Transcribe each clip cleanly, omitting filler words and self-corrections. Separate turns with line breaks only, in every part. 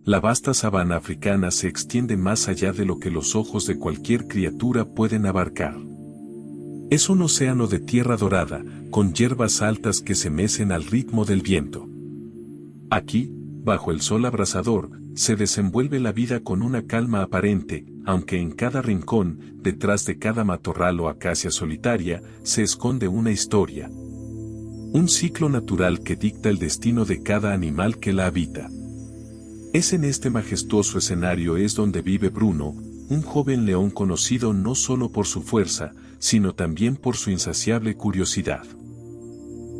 La vasta sabana africana se extiende más allá de lo que los ojos de cualquier criatura pueden abarcar. Es un océano de tierra dorada, con hierbas altas que se mecen al ritmo del viento. Aquí, bajo el sol abrasador, se desenvuelve la vida con una calma aparente, aunque en cada rincón, detrás de cada matorral o acacia solitaria, se esconde una historia. Un ciclo natural que dicta el destino de cada animal que la habita. Es en este majestuoso escenario es donde vive Bruno, un joven león conocido no solo por su fuerza, sino también por su insaciable curiosidad.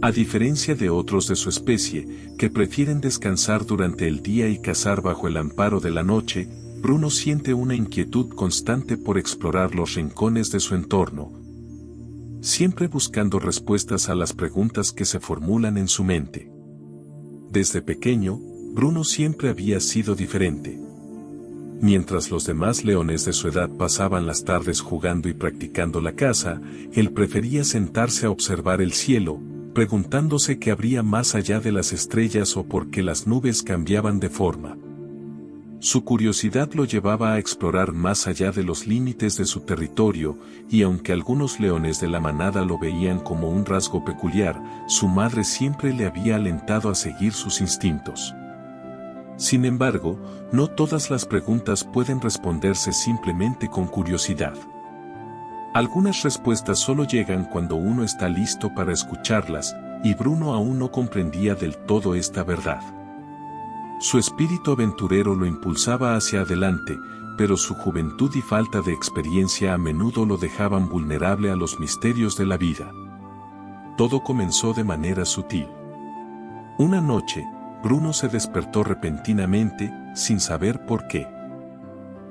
A diferencia de otros de su especie, que prefieren descansar durante el día y cazar bajo el amparo de la noche, Bruno siente una inquietud constante por explorar los rincones de su entorno, siempre buscando respuestas a las preguntas que se formulan en su mente. Desde pequeño, Bruno siempre había sido diferente. Mientras los demás leones de su edad pasaban las tardes jugando y practicando la caza, él prefería sentarse a observar el cielo, preguntándose qué habría más allá de las estrellas o por qué las nubes cambiaban de forma. Su curiosidad lo llevaba a explorar más allá de los límites de su territorio, y aunque algunos leones de la manada lo veían como un rasgo peculiar, su madre siempre le había alentado a seguir sus instintos. Sin embargo, no todas las preguntas pueden responderse simplemente con curiosidad. Algunas respuestas solo llegan cuando uno está listo para escucharlas, y Bruno aún no comprendía del todo esta verdad. Su espíritu aventurero lo impulsaba hacia adelante, pero su juventud y falta de experiencia a menudo lo dejaban vulnerable a los misterios de la vida. Todo comenzó de manera sutil. Una noche, Bruno se despertó repentinamente, sin saber por qué.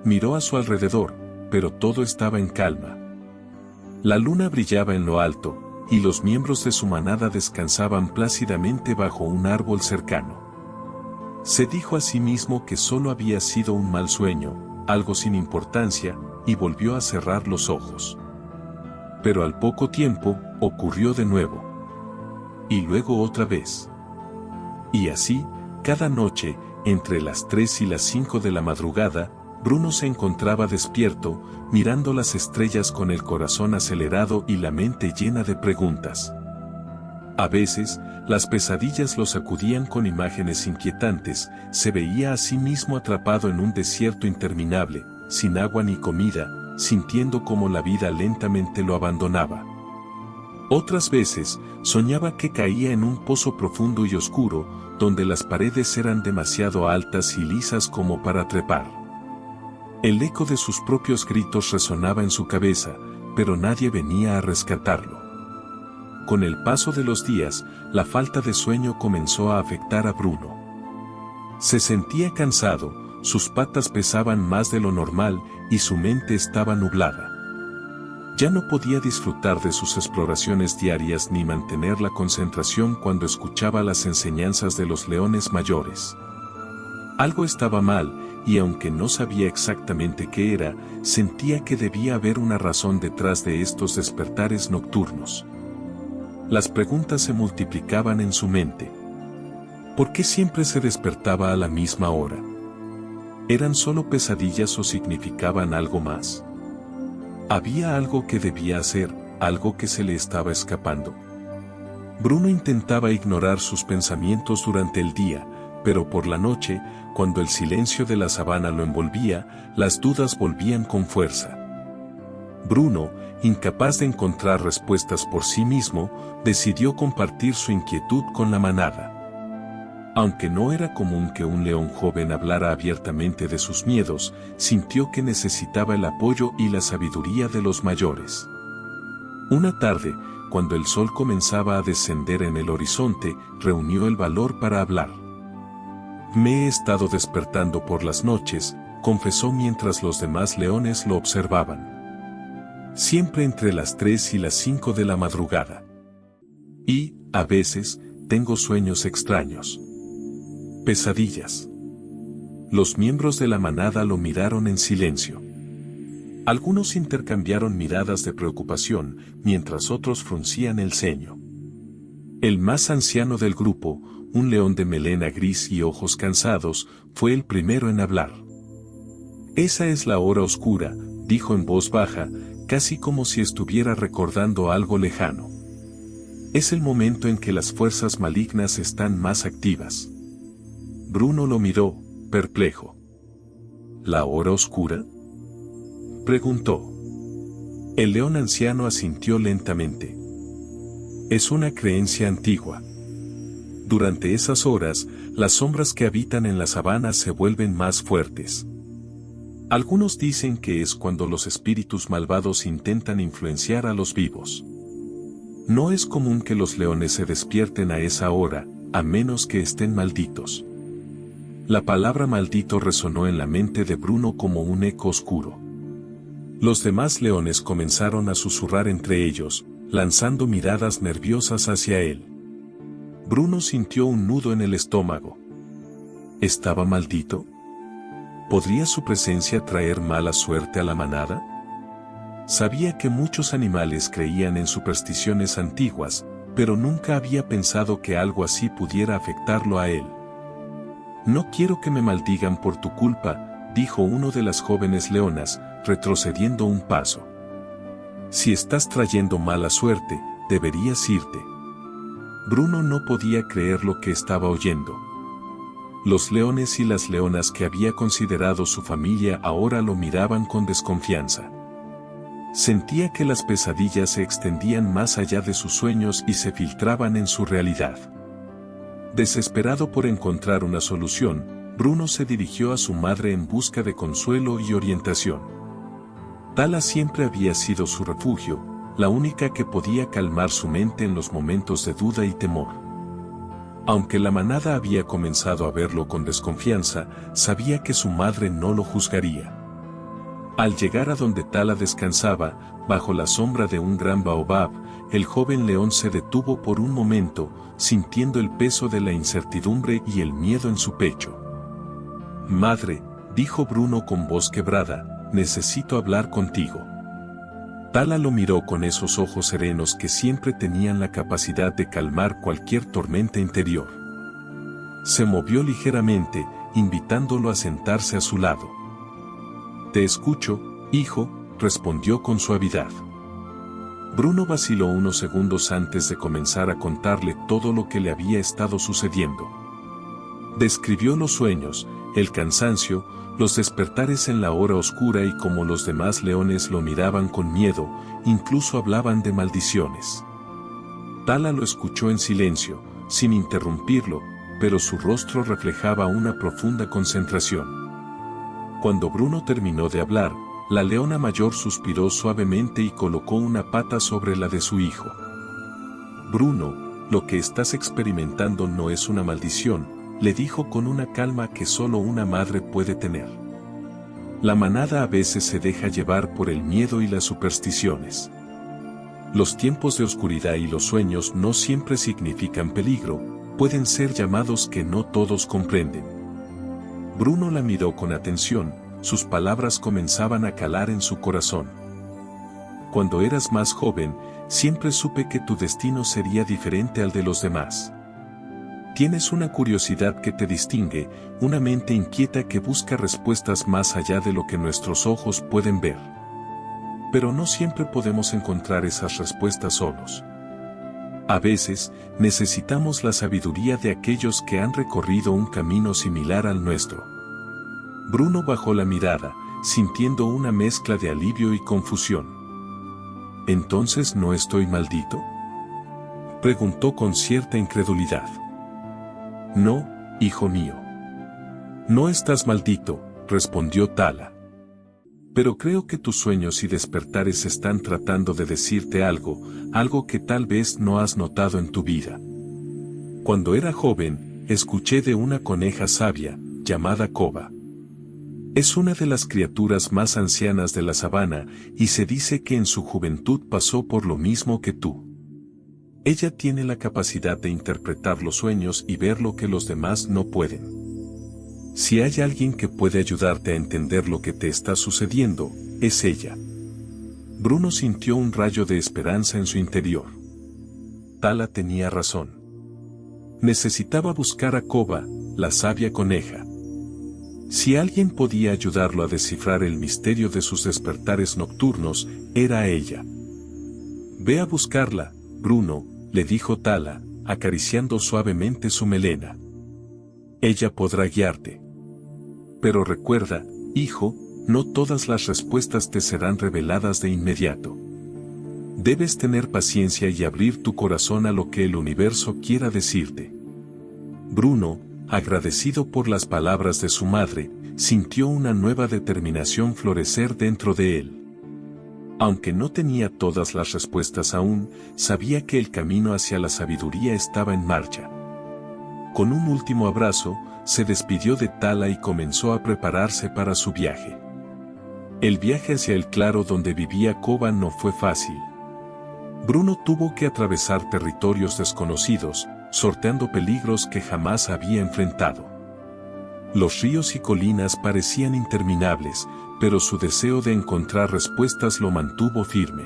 Miró a su alrededor, pero todo estaba en calma. La luna brillaba en lo alto, y los miembros de su manada descansaban plácidamente bajo un árbol cercano. Se dijo a sí mismo que solo había sido un mal sueño, algo sin importancia, y volvió a cerrar los ojos. Pero al poco tiempo, ocurrió de nuevo. Y luego otra vez. Y así, cada noche, entre las 3 y las 5 de la madrugada, Bruno se encontraba despierto, mirando las estrellas con el corazón acelerado y la mente llena de preguntas. A veces, las pesadillas lo sacudían con imágenes inquietantes, se veía a sí mismo atrapado en un desierto interminable, sin agua ni comida, sintiendo cómo la vida lentamente lo abandonaba. Otras veces, soñaba que caía en un pozo profundo y oscuro, donde las paredes eran demasiado altas y lisas como para trepar. El eco de sus propios gritos resonaba en su cabeza, pero nadie venía a rescatarlo. Con el paso de los días, la falta de sueño comenzó a afectar a Bruno. Se sentía cansado, sus patas pesaban más de lo normal y su mente estaba nublada. Ya no podía disfrutar de sus exploraciones diarias ni mantener la concentración cuando escuchaba las enseñanzas de los leones mayores. Algo estaba mal, y aunque no sabía exactamente qué era, sentía que debía haber una razón detrás de estos despertares nocturnos. Las preguntas se multiplicaban en su mente. ¿Por qué siempre se despertaba a la misma hora? ¿Eran solo pesadillas o significaban algo más? Había algo que debía hacer, algo que se le estaba escapando. Bruno intentaba ignorar sus pensamientos durante el día, pero por la noche, cuando el silencio de la sabana lo envolvía, las dudas volvían con fuerza. Bruno, incapaz de encontrar respuestas por sí mismo, decidió compartir su inquietud con la manada. Aunque no era común que un león joven hablara abiertamente de sus miedos, sintió que necesitaba el apoyo y la sabiduría de los mayores. Una tarde, cuando el sol comenzaba a descender en el horizonte, reunió el valor para hablar. «Me he estado despertando por las noches», confesó mientras los demás leones lo observaban. «Siempre entre las 3 y las 5 de la madrugada. Y, a veces, tengo sueños extraños. Pesadillas». Los miembros de la manada lo miraron en silencio. Algunos intercambiaron miradas de preocupación, mientras otros fruncían el ceño. El más anciano del grupo, un león de melena gris y ojos cansados, fue el primero en hablar. Esa es la hora oscura, dijo en voz baja, casi como si estuviera recordando algo lejano. Es el momento en que las fuerzas malignas están más activas. Bruno lo miró, perplejo. ¿La hora oscura?, preguntó. El león anciano asintió lentamente. Es una creencia antigua. Durante esas horas, las sombras que habitan en la sabana se vuelven más fuertes. Algunos dicen que es cuando los espíritus malvados intentan influenciar a los vivos. No es común que los leones se despierten a esa hora, a menos que estén malditos. La palabra maldito resonó en la mente de Bruno como un eco oscuro. Los demás leones comenzaron a susurrar entre ellos, lanzando miradas nerviosas hacia él. Bruno sintió un nudo en el estómago. ¿Estaba maldito? ¿Podría su presencia traer mala suerte a la manada? Sabía que muchos animales creían en supersticiones antiguas, pero nunca había pensado que algo así pudiera afectarlo a él. No quiero que me maldigan por tu culpa, dijo uno de las jóvenes leonas, retrocediendo un paso. Si estás trayendo mala suerte, deberías irte. Bruno no podía creer lo que estaba oyendo. Los leones y las leonas que había considerado su familia ahora lo miraban con desconfianza. Sentía que las pesadillas se extendían más allá de sus sueños y se filtraban en su realidad. Desesperado por encontrar una solución, Bruno se dirigió a su madre en busca de consuelo y orientación. Tala siempre había sido su refugio, la única que podía calmar su mente en los momentos de duda y temor. Aunque la manada había comenzado a verlo con desconfianza, sabía que su madre no lo juzgaría. Al llegar a donde Tala descansaba, bajo la sombra de un gran baobab, el joven león se detuvo por un momento, sintiendo el peso de la incertidumbre y el miedo en su pecho. «Madre», dijo Bruno con voz quebrada, «necesito hablar contigo». Tala lo miró con esos ojos serenos que siempre tenían la capacidad de calmar cualquier tormenta interior. Se movió ligeramente, invitándolo a sentarse a su lado. «Te escucho, hijo», respondió con suavidad. Bruno vaciló unos segundos antes de comenzar a contarle todo lo que le había estado sucediendo. Describió los sueños, el cansancio, los despertares en la hora oscura y cómo los demás leones lo miraban con miedo, incluso hablaban de maldiciones. Tala lo escuchó en silencio, sin interrumpirlo, pero su rostro reflejaba una profunda concentración. Cuando Bruno terminó de hablar, la leona mayor suspiró suavemente y colocó una pata sobre la de su hijo. «Bruno, lo que estás experimentando no es una maldición», le dijo con una calma que solo una madre puede tener. La manada a veces se deja llevar por el miedo y las supersticiones. Los tiempos de oscuridad y los sueños no siempre significan peligro, pueden ser llamados que no todos comprenden. Bruno la miró con atención, sus palabras comenzaban a calar en su corazón. «Cuando eras más joven, siempre supe que tu destino sería diferente al de los demás. Tienes una curiosidad que te distingue, una mente inquieta que busca respuestas más allá de lo que nuestros ojos pueden ver. Pero no siempre podemos encontrar esas respuestas solos. A veces, necesitamos la sabiduría de aquellos que han recorrido un camino similar al nuestro». Bruno bajó la mirada, sintiendo una mezcla de alivio y confusión. «¿Entonces no estoy maldito?», preguntó con cierta incredulidad. «No, hijo mío. No estás maldito», respondió Tala. «Pero creo que tus sueños y despertares están tratando de decirte algo que tal vez no has notado en tu vida. Cuando era joven, escuché de una coneja sabia, llamada Koba. Es una de las criaturas más ancianas de la sabana, y se dice que en su juventud pasó por lo mismo que tú. Ella tiene la capacidad de interpretar los sueños y ver lo que los demás no pueden. Si hay alguien que puede ayudarte a entender lo que te está sucediendo, es ella». Bruno sintió un rayo de esperanza en su interior. Tala tenía razón. Necesitaba buscar a Koba, la sabia coneja. Si alguien podía ayudarlo a descifrar el misterio de sus despertares nocturnos, era ella. «Ve a buscarla, Bruno», le dijo Tala, acariciando suavemente su melena. «Ella podrá guiarte. Pero recuerda, hijo, no todas las respuestas te serán reveladas de inmediato. Debes tener paciencia y abrir tu corazón a lo que el universo quiera decirte». Bruno, agradecido por las palabras de su madre, sintió una nueva determinación florecer dentro de él. Aunque no tenía todas las respuestas aún, sabía que el camino hacia la sabiduría estaba en marcha. Con un último abrazo, se despidió de Tala y comenzó a prepararse para su viaje. El viaje hacia el claro donde vivía Koba no fue fácil. Bruno tuvo que atravesar territorios desconocidos, sorteando peligros que jamás había enfrentado. Los ríos y colinas parecían interminables, pero su deseo de encontrar respuestas lo mantuvo firme.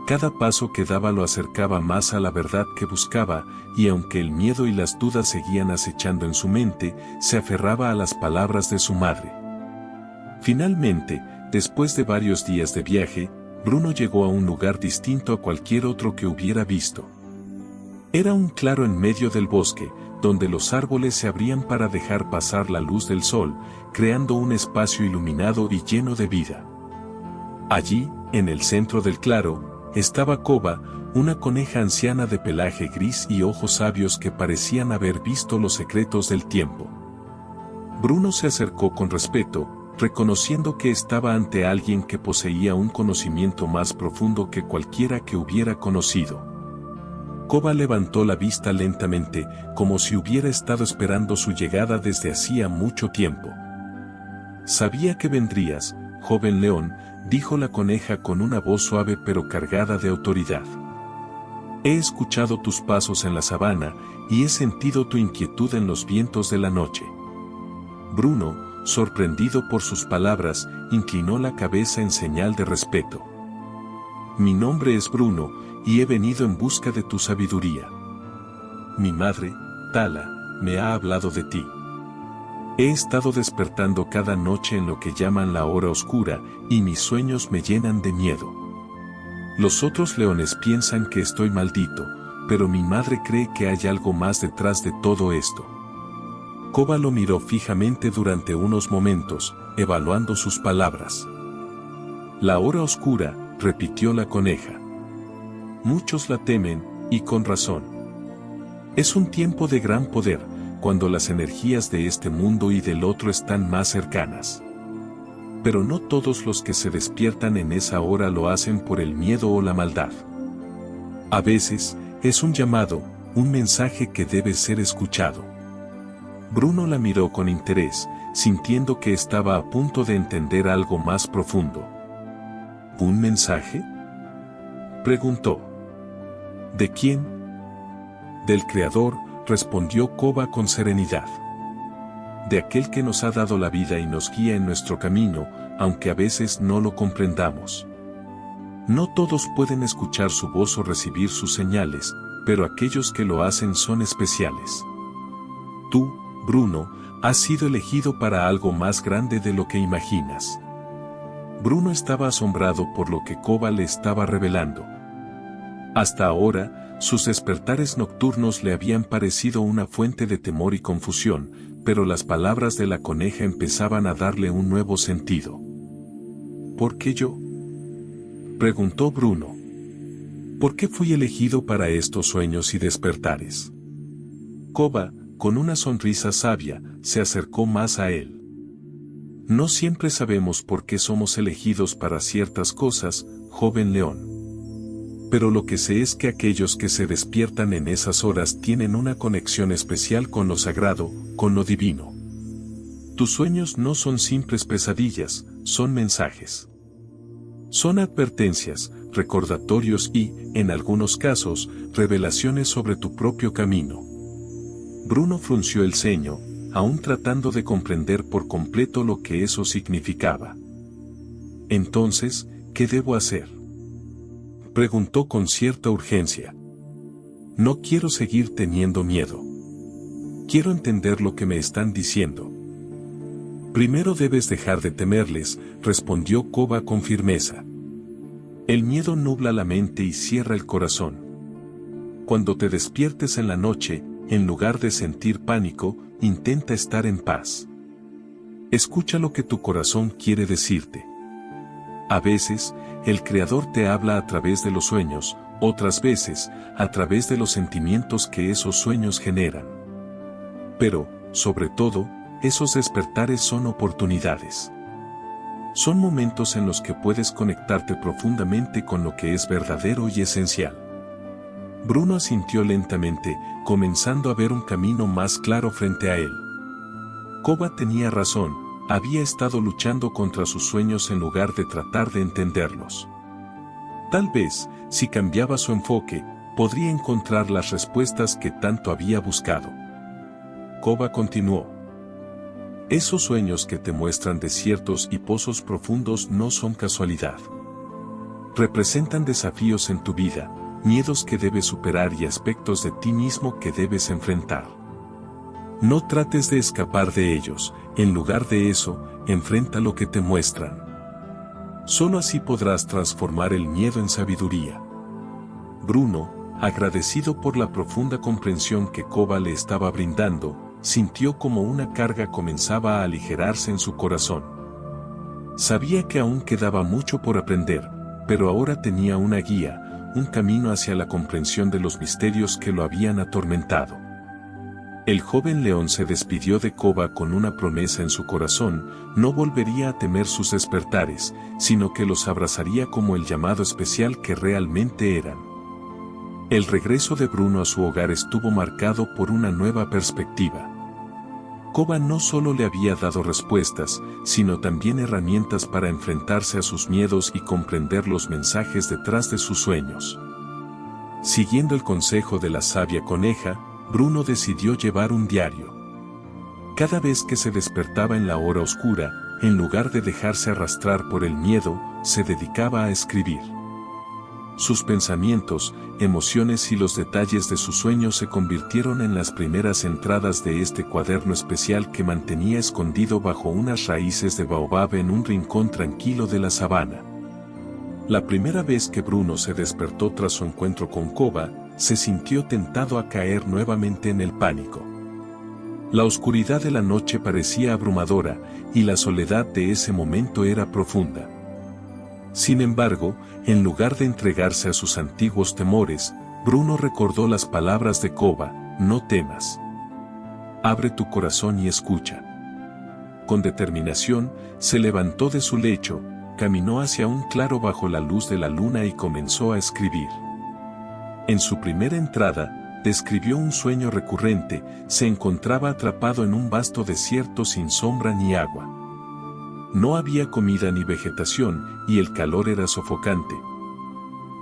Cada paso que daba lo acercaba más a la verdad que buscaba, y aunque el miedo y las dudas seguían acechando en su mente, se aferraba a las palabras de su madre. Finalmente, después de varios días de viaje, Bruno llegó a un lugar distinto a cualquier otro que hubiera visto. Era un claro en medio del bosque, donde los árboles se abrían para dejar pasar la luz del sol, creando un espacio iluminado y lleno de vida. Allí, en el centro del claro, estaba Koba, una coneja anciana de pelaje gris y ojos sabios que parecían haber visto los secretos del tiempo. Bruno se acercó con respeto, reconociendo que estaba ante alguien que poseía un conocimiento más profundo que cualquiera que hubiera conocido. Koba levantó la vista lentamente, como si hubiera estado esperando su llegada desde hacía mucho tiempo. «Sabía que vendrías, joven león», dijo la coneja con una voz suave pero cargada de autoridad. «He escuchado tus pasos en la sabana, y he sentido tu inquietud en los vientos de la noche». Bruno, sorprendido por sus palabras, inclinó la cabeza en señal de respeto. «Mi nombre es Bruno, y he venido en busca de tu sabiduría. Mi madre, Tala, me ha hablado de ti. He estado despertando cada noche en lo que llaman la hora oscura, y mis sueños me llenan de miedo. Los otros leones piensan que estoy maldito, pero mi madre cree que hay algo más detrás de todo esto». Koba lo miró fijamente durante unos momentos, evaluando sus palabras. «La hora oscura», repitió la coneja. «Muchos la temen, y con razón. Es un tiempo de gran poder, cuando las energías de este mundo y del otro están más cercanas. Pero no todos los que se despiertan en esa hora lo hacen por el miedo o la maldad. A veces, es un llamado, un mensaje que debe ser escuchado». Bruno la miró con interés, sintiendo que estaba a punto de entender algo más profundo. «¿Un mensaje?», preguntó. «¿De quién?». «Del Creador», respondió Koba con serenidad. «De aquel que nos ha dado la vida y nos guía en nuestro camino, aunque a veces no lo comprendamos. No todos pueden escuchar su voz o recibir sus señales, pero aquellos que lo hacen son especiales. Tú, Bruno, has sido elegido para algo más grande de lo que imaginas». Bruno estaba asombrado por lo que Koba le estaba revelando. Hasta ahora, sus despertares nocturnos le habían parecido una fuente de temor y confusión, pero las palabras de la coneja empezaban a darle un nuevo sentido. «¿Por qué yo?», preguntó Bruno. «¿Por qué fui elegido para estos sueños y despertares?». Koba, con una sonrisa sabia, se acercó más a él. «No siempre sabemos por qué somos elegidos para ciertas cosas, joven león. Pero lo que sé es que aquellos que se despiertan en esas horas tienen una conexión especial con lo sagrado, con lo divino. Tus sueños no son simples pesadillas, son mensajes. Son advertencias, recordatorios y, en algunos casos, revelaciones sobre tu propio camino». Bruno frunció el ceño, aún tratando de comprender por completo lo que eso significaba. «Entonces, ¿qué debo hacer?», preguntó con cierta urgencia. No quiero seguir teniendo miedo. Quiero entender lo que me están diciendo. Primero debes dejar de temerles, respondió Koba con firmeza. El miedo nubla la mente y cierra el corazón. Cuando te despiertes en la noche, en lugar de sentir pánico, intenta estar en paz. Escucha lo que tu corazón quiere decirte. A veces, el Creador te habla a través de los sueños, otras veces, a través de los sentimientos que esos sueños generan. Pero, sobre todo, esos despertares son oportunidades. Son momentos en los que puedes conectarte profundamente con lo que es verdadero y esencial. Bruno asintió lentamente, comenzando a ver un camino más claro frente a él. Koba tenía razón, había estado luchando contra sus sueños en lugar de tratar de entenderlos. Tal vez, si cambiaba su enfoque, podría encontrar las respuestas que tanto había buscado. Koba continuó. Esos sueños que te muestran desiertos y pozos profundos no son casualidad. Representan desafíos en tu vida, miedos que debes superar y aspectos de ti mismo que debes enfrentar. No trates de escapar de ellos, en lugar de eso, enfrenta lo que te muestran. Solo así podrás transformar el miedo en sabiduría. Bruno, agradecido por la profunda comprensión que Koba le estaba brindando, sintió como una carga comenzaba a aligerarse en su corazón. Sabía que aún quedaba mucho por aprender, pero ahora tenía una guía, un camino hacia la comprensión de los misterios que lo habían atormentado. El joven león se despidió de Koba con una promesa en su corazón: no volvería a temer sus despertares, sino que los abrazaría como el llamado especial que realmente eran. El regreso de Bruno a su hogar estuvo marcado por una nueva perspectiva. Koba no solo le había dado respuestas, sino también herramientas para enfrentarse a sus miedos y comprender los mensajes detrás de sus sueños. Siguiendo el consejo de la sabia coneja, Bruno decidió llevar un diario. Cada vez que se despertaba en la hora oscura, en lugar de dejarse arrastrar por el miedo, se dedicaba a escribir. Sus pensamientos, emociones y los detalles de sus sueños se convirtieron en las primeras entradas de este cuaderno especial que mantenía escondido bajo unas raíces de baobab en un rincón tranquilo de la sabana. La primera vez que Bruno se despertó tras su encuentro con Koba, se sintió tentado a caer nuevamente en el pánico. La oscuridad de la noche parecía abrumadora, y la soledad de ese momento era profunda. Sin embargo, en lugar de entregarse a sus antiguos temores, Bruno recordó las palabras de Koba: no temas. Abre tu corazón y escucha. Con determinación, se levantó de su lecho, caminó hacia un claro bajo la luz de la luna y comenzó a escribir. En su primera entrada, describió un sueño recurrente: se encontraba atrapado en un vasto desierto sin sombra ni agua. No había comida ni vegetación, y el calor era sofocante.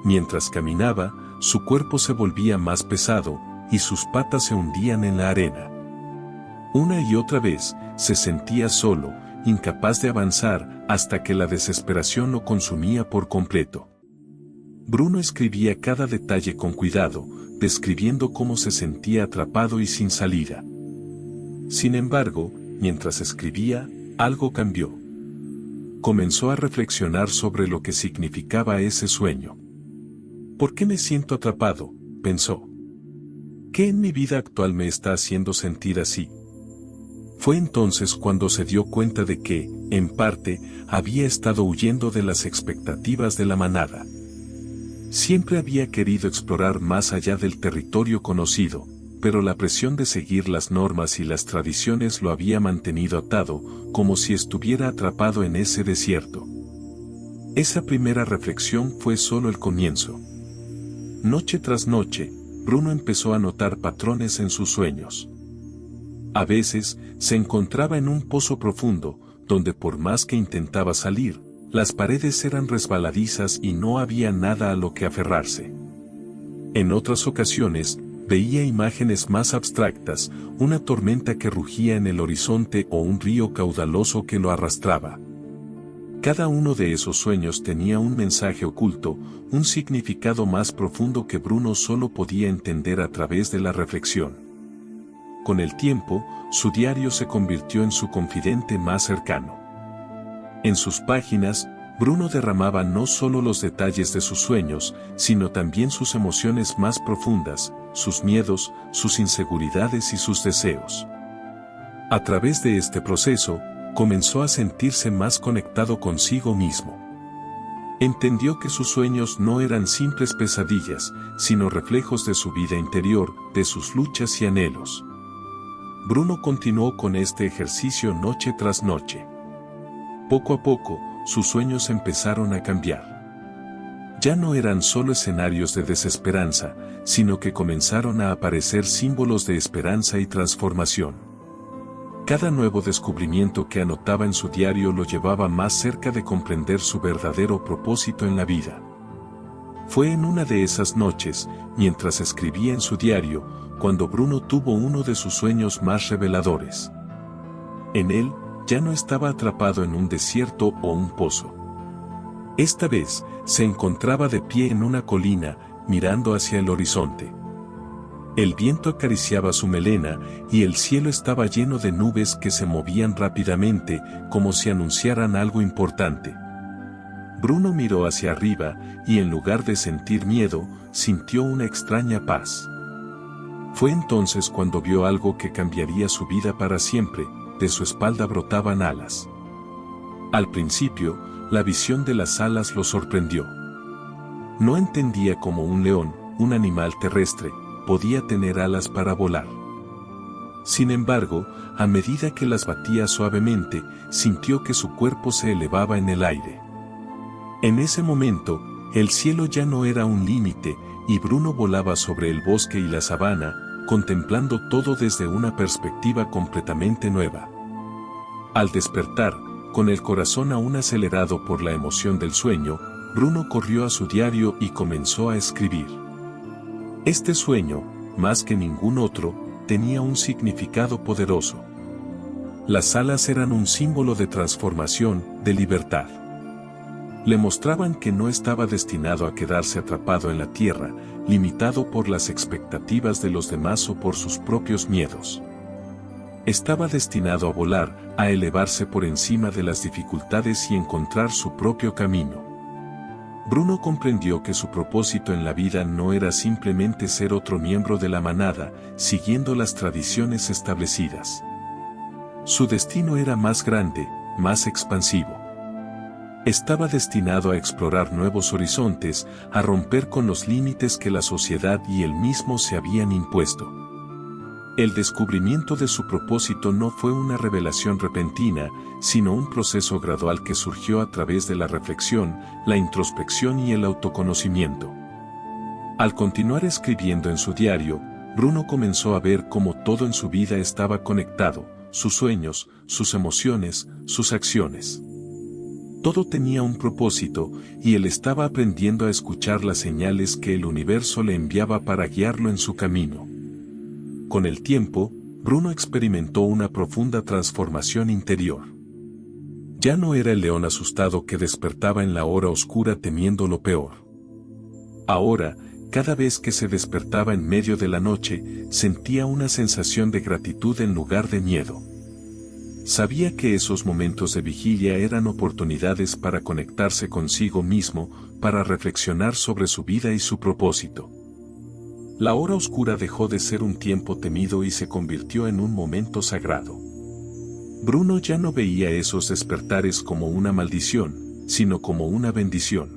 Mientras caminaba, su cuerpo se volvía más pesado, y sus patas se hundían en la arena. Una y otra vez, se sentía solo, incapaz de avanzar, hasta que la desesperación lo consumía por completo. Bruno escribía cada detalle con cuidado, describiendo cómo se sentía atrapado y sin salida. Sin embargo, mientras escribía, algo cambió. Comenzó a reflexionar sobre lo que significaba ese sueño. ¿Por qué me siento atrapado?, pensó. ¿Qué en mi vida actual me está haciendo sentir así? Fue entonces cuando se dio cuenta de que, en parte, había estado huyendo de las expectativas de la manada. Siempre había querido explorar más allá del territorio conocido, pero la presión de seguir las normas y las tradiciones lo había mantenido atado, como si estuviera atrapado en ese desierto. Esa primera reflexión fue solo el comienzo. Noche tras noche, Bruno empezó a notar patrones en sus sueños. A veces, se encontraba en un pozo profundo, donde por más que intentaba salir, las paredes eran resbaladizas y no había nada a lo que aferrarse. En otras ocasiones, veía imágenes más abstractas, una tormenta que rugía en el horizonte o un río caudaloso que lo arrastraba. Cada uno de esos sueños tenía un mensaje oculto, un significado más profundo que Bruno solo podía entender a través de la reflexión. Con el tiempo, su diario se convirtió en su confidente más cercano. En sus páginas, Bruno derramaba no solo los detalles de sus sueños, sino también sus emociones más profundas, sus miedos, sus inseguridades y sus deseos. A través de este proceso, comenzó a sentirse más conectado consigo mismo. Entendió que sus sueños no eran simples pesadillas, sino reflejos de su vida interior, de sus luchas y anhelos. Bruno continuó con este ejercicio noche tras noche. Poco a poco, sus sueños empezaron a cambiar. Ya no eran solo escenarios de desesperanza, sino que comenzaron a aparecer símbolos de esperanza y transformación. Cada nuevo descubrimiento que anotaba en su diario lo llevaba más cerca de comprender su verdadero propósito en la vida. Fue en una de esas noches, mientras escribía en su diario, cuando Bruno tuvo uno de sus sueños más reveladores. En él, ya no estaba atrapado en un desierto o un pozo. Esta vez, se encontraba de pie en una colina, mirando hacia el horizonte. El viento acariciaba su melena, y el cielo estaba lleno de nubes que se movían rápidamente, como si anunciaran algo importante. Bruno miró hacia arriba, y en lugar de sentir miedo, sintió una extraña paz. Fue entonces cuando vio algo que cambiaría su vida para siempre. De su espalda brotaban alas. Al principio, la visión de las alas lo sorprendió. No entendía cómo un león, un animal terrestre, podía tener alas para volar. Sin embargo, a medida que las batía suavemente, sintió que su cuerpo se elevaba en el aire. En ese momento, el cielo ya no era un límite, y Bruno volaba sobre el bosque y la sabana, contemplando todo desde una perspectiva completamente nueva. Al despertar, con el corazón aún acelerado por la emoción del sueño, Bruno corrió a su diario y comenzó a escribir. Este sueño, más que ningún otro, tenía un significado poderoso. Las alas eran un símbolo de transformación, de libertad. Le mostraban que no estaba destinado a quedarse atrapado en la tierra, limitado por las expectativas de los demás o por sus propios miedos. Estaba destinado a volar, a elevarse por encima de las dificultades y encontrar su propio camino. Bruno comprendió que su propósito en la vida no era simplemente ser otro miembro de la manada, siguiendo las tradiciones establecidas. Su destino era más grande, más expansivo. Estaba destinado a explorar nuevos horizontes, a romper con los límites que la sociedad y él mismo se habían impuesto. El descubrimiento de su propósito no fue una revelación repentina, sino un proceso gradual que surgió a través de la reflexión, la introspección y el autoconocimiento. Al continuar escribiendo en su diario, Bruno comenzó a ver cómo todo en su vida estaba conectado, sus sueños, sus emociones, sus acciones. Todo tenía un propósito, y él estaba aprendiendo a escuchar las señales que el universo le enviaba para guiarlo en su camino. Con el tiempo, Bruno experimentó una profunda transformación interior. Ya no era el león asustado que despertaba en la hora oscura temiendo lo peor. Ahora, cada vez que se despertaba en medio de la noche, sentía una sensación de gratitud en lugar de miedo. Sabía que esos momentos de vigilia eran oportunidades para conectarse consigo mismo, para reflexionar sobre su vida y su propósito. La hora oscura dejó de ser un tiempo temido y se convirtió en un momento sagrado. Bruno ya no veía esos despertares como una maldición, sino como una bendición.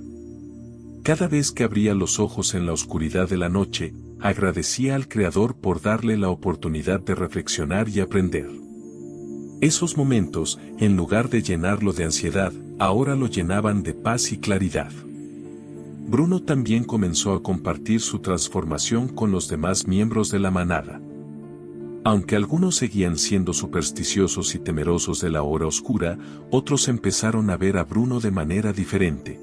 Cada vez que abría los ojos en la oscuridad de la noche, agradecía al Creador por darle la oportunidad de reflexionar y aprender. Esos momentos, en lugar de llenarlo de ansiedad, ahora lo llenaban de paz y claridad. Bruno también comenzó a compartir su transformación con los demás miembros de la manada. Aunque algunos seguían siendo supersticiosos y temerosos de la hora oscura, otros empezaron a ver a Bruno de manera diferente.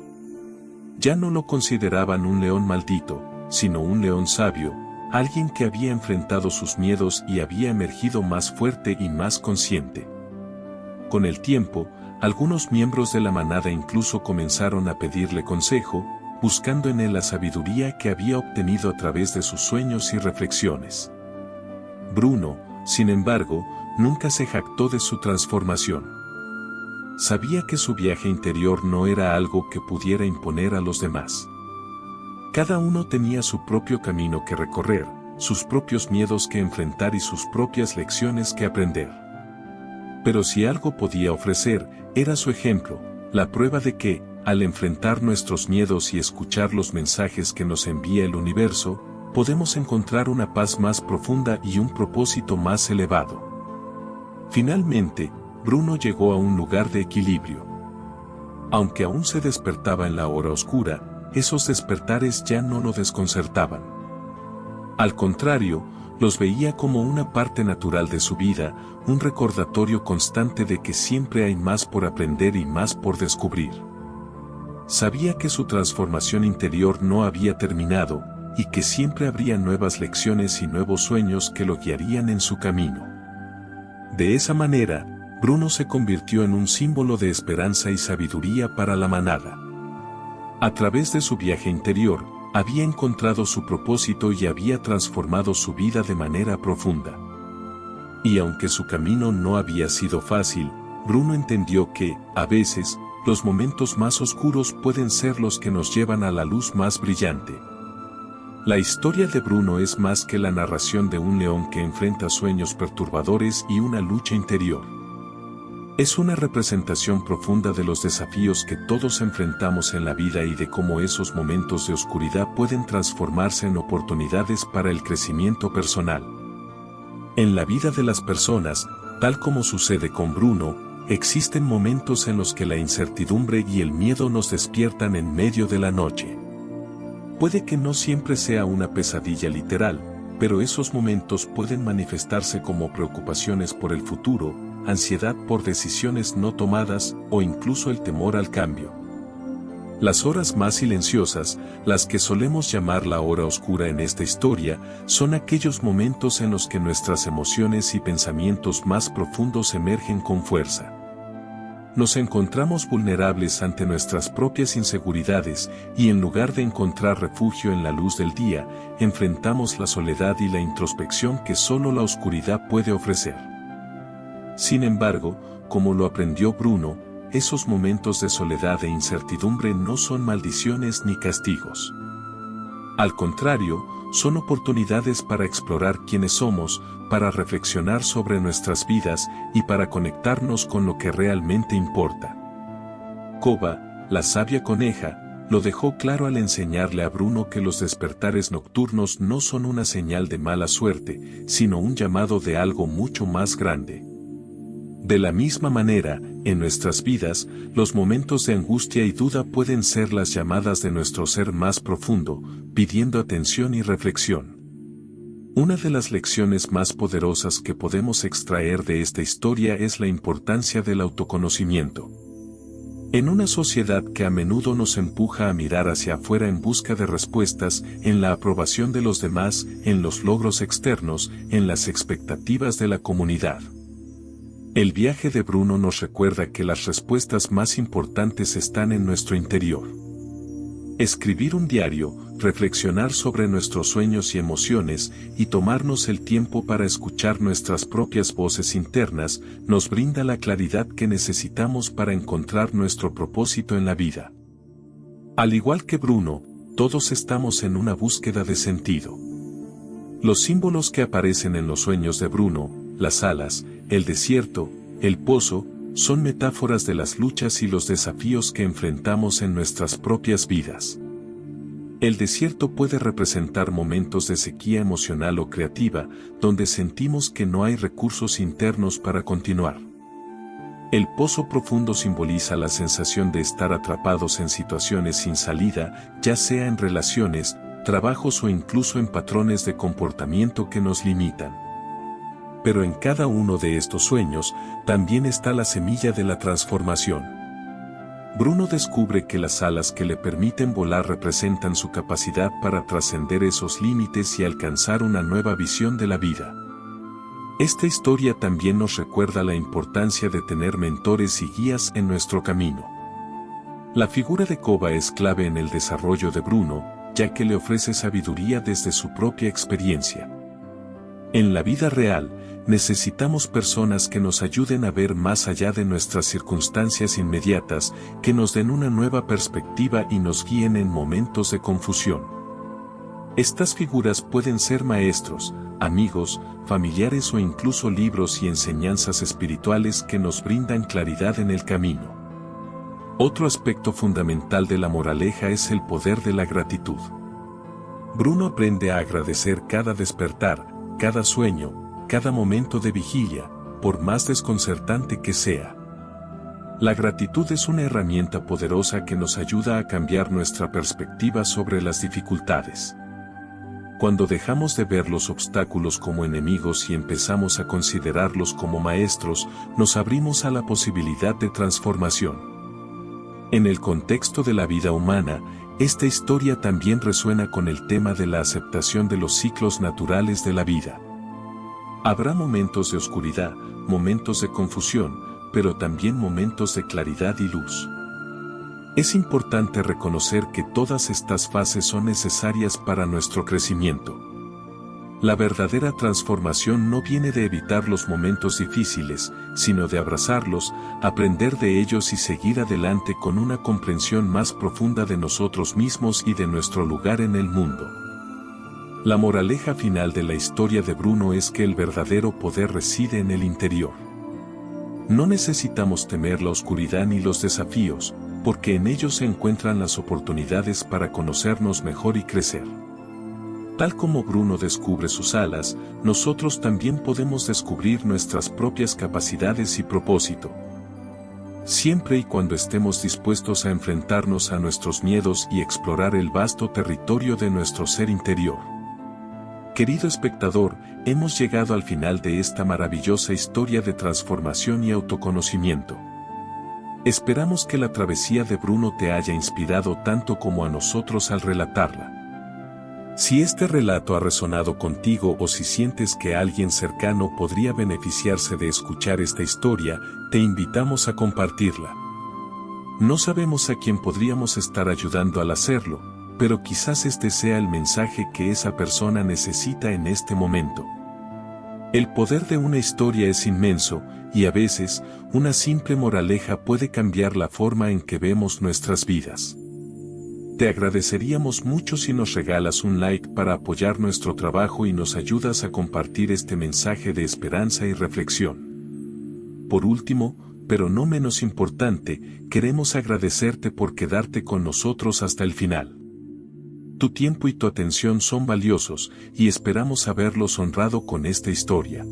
Ya no lo consideraban un león maldito, sino un león sabio, alguien que había enfrentado sus miedos y había emergido más fuerte y más consciente. Con el tiempo, Algunos miembros de la manada incluso comenzaron a pedirle consejo, buscando en él la sabiduría que había obtenido a través de sus sueños y reflexiones. Bruno, sin embargo, nunca se jactó de su transformación. Sabía que su viaje interior no era algo que pudiera imponer a los demás. Cada uno tenía su propio camino que recorrer, sus propios miedos que enfrentar y sus propias lecciones que aprender. Pero si algo podía ofrecer, era su ejemplo, la prueba de que, al enfrentar nuestros miedos y escuchar los mensajes que nos envía el universo, podemos encontrar una paz más profunda y un propósito más elevado. Finalmente, Bruno llegó a un lugar de equilibrio. Aunque aún se despertaba en la hora oscura, esos despertares ya no lo desconcertaban. Al contrario, los veía como una parte natural de su vida, un recordatorio constante de que siempre hay más por aprender y más por descubrir. Sabía que su transformación interior no había terminado, y que siempre habría nuevas lecciones y nuevos sueños que lo guiarían en su camino. De esa manera, Bruno se convirtió en un símbolo de esperanza y sabiduría para la manada. A través de su viaje interior, había encontrado su propósito y había transformado su vida de manera profunda. Y aunque su camino no había sido fácil, Bruno entendió que, a veces, los momentos más oscuros pueden ser los que nos llevan a la luz más brillante. La historia de Bruno es más que la narración de un león que enfrenta sueños perturbadores y una lucha interior. Es una representación profunda de los desafíos que todos enfrentamos en la vida y de cómo esos momentos de oscuridad pueden transformarse en oportunidades para el crecimiento personal. En la vida de las personas, tal como sucede con Bruno, existen momentos en los que la incertidumbre y el miedo nos despiertan en medio de la noche. Puede que no siempre sea una pesadilla literal, pero esos momentos pueden manifestarse como preocupaciones por el futuro, ansiedad por decisiones no tomadas o incluso el temor al cambio. Las horas más silenciosas, las que solemos llamar la hora oscura en esta historia, son aquellos momentos en los que nuestras emociones y pensamientos más profundos emergen con fuerza. Nos encontramos vulnerables ante nuestras propias inseguridades y en lugar de encontrar refugio en la luz del día, enfrentamos la soledad y la introspección que solo la oscuridad puede ofrecer. Sin embargo, como lo aprendió Bruno, esos momentos de soledad e incertidumbre no son maldiciones ni castigos. Al contrario, son oportunidades para explorar quiénes somos, para reflexionar sobre nuestras vidas y para conectarnos con lo que realmente importa. Koba, la sabia coneja, lo dejó claro al enseñarle a Bruno que los despertares nocturnos no son una señal de mala suerte, sino un llamado de algo mucho más grande. De la misma manera, en nuestras vidas, los momentos de angustia y duda pueden ser las llamadas de nuestro ser más profundo, pidiendo atención y reflexión. Una de las lecciones más poderosas que podemos extraer de esta historia es la importancia del autoconocimiento. En una sociedad que a menudo nos empuja a mirar hacia afuera en busca de respuestas, en la aprobación de los demás, en los logros externos, en las expectativas de la comunidad. El viaje de Bruno nos recuerda que las respuestas más importantes están en nuestro interior. Escribir un diario, reflexionar sobre nuestros sueños y emociones, y tomarnos el tiempo para escuchar nuestras propias voces internas, nos brinda la claridad que necesitamos para encontrar nuestro propósito en la vida. Al igual que Bruno, todos estamos en una búsqueda de sentido. Los símbolos que aparecen en los sueños de Bruno, las alas, el desierto, el pozo, son metáforas de las luchas y los desafíos que enfrentamos en nuestras propias vidas. El desierto puede representar momentos de sequía emocional o creativa, donde sentimos que no hay recursos internos para continuar. El pozo profundo simboliza la sensación de estar atrapados en situaciones sin salida, ya sea en relaciones, trabajos o incluso en patrones de comportamiento que nos limitan. Pero en cada uno de estos sueños, también está la semilla de la transformación. Bruno descubre que las alas que le permiten volar representan su capacidad para trascender esos límites y alcanzar una nueva visión de la vida. Esta historia también nos recuerda la importancia de tener mentores y guías en nuestro camino. La figura de Koba es clave en el desarrollo de Bruno, ya que le ofrece sabiduría desde su propia experiencia. En la vida real, necesitamos personas que nos ayuden a ver más allá de nuestras circunstancias inmediatas, que nos den una nueva perspectiva y nos guíen en momentos de confusión. Estas figuras pueden ser maestros, amigos, familiares o incluso libros y enseñanzas espirituales que nos brindan claridad en el camino. Otro aspecto fundamental de la moraleja es el poder de la gratitud. Bruno aprende a agradecer cada despertar, cada sueño, cada momento de vigilia, por más desconcertante que sea. La gratitud es una herramienta poderosa que nos ayuda a cambiar nuestra perspectiva sobre las dificultades. Cuando dejamos de ver los obstáculos como enemigos y empezamos a considerarlos como maestros, nos abrimos a la posibilidad de transformación. En el contexto de la vida humana, esta historia también resuena con el tema de la aceptación de los ciclos naturales de la vida. Habrá momentos de oscuridad, momentos de confusión, pero también momentos de claridad y luz. Es importante reconocer que todas estas fases son necesarias para nuestro crecimiento. La verdadera transformación no viene de evitar los momentos difíciles, sino de abrazarlos, aprender de ellos y seguir adelante con una comprensión más profunda de nosotros mismos y de nuestro lugar en el mundo. La moraleja final de la historia de Bruno es que el verdadero poder reside en el interior. No necesitamos temer la oscuridad ni los desafíos, porque en ellos se encuentran las oportunidades para conocernos mejor y crecer. Tal como Bruno descubre sus alas, nosotros también podemos descubrir nuestras propias capacidades y propósito. Siempre y cuando estemos dispuestos a enfrentarnos a nuestros miedos y explorar el vasto territorio de nuestro ser interior. Querido espectador, hemos llegado al final de esta maravillosa historia de transformación y autoconocimiento. Esperamos que la travesía de Bruno te haya inspirado tanto como a nosotros al relatarla. Si este relato ha resonado contigo o si sientes que alguien cercano podría beneficiarse de escuchar esta historia, te invitamos a compartirla. No sabemos a quién podríamos estar ayudando al hacerlo, pero quizás este sea el mensaje que esa persona necesita en este momento. El poder de una historia es inmenso, y a veces, una simple moraleja puede cambiar la forma en que vemos nuestras vidas. Te agradeceríamos mucho si nos regalas un like para apoyar nuestro trabajo y nos ayudas a compartir este mensaje de esperanza y reflexión. Por último, pero no menos importante, queremos agradecerte por quedarte con nosotros hasta el final. Tu tiempo y tu atención son valiosos, y esperamos haberlos honrado con esta historia.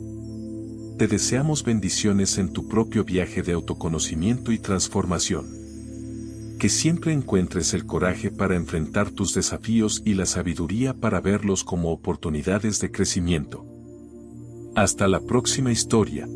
Te deseamos bendiciones en tu propio viaje de autoconocimiento y transformación. Que siempre encuentres el coraje para enfrentar tus desafíos y la sabiduría para verlos como oportunidades de crecimiento. Hasta la próxima historia.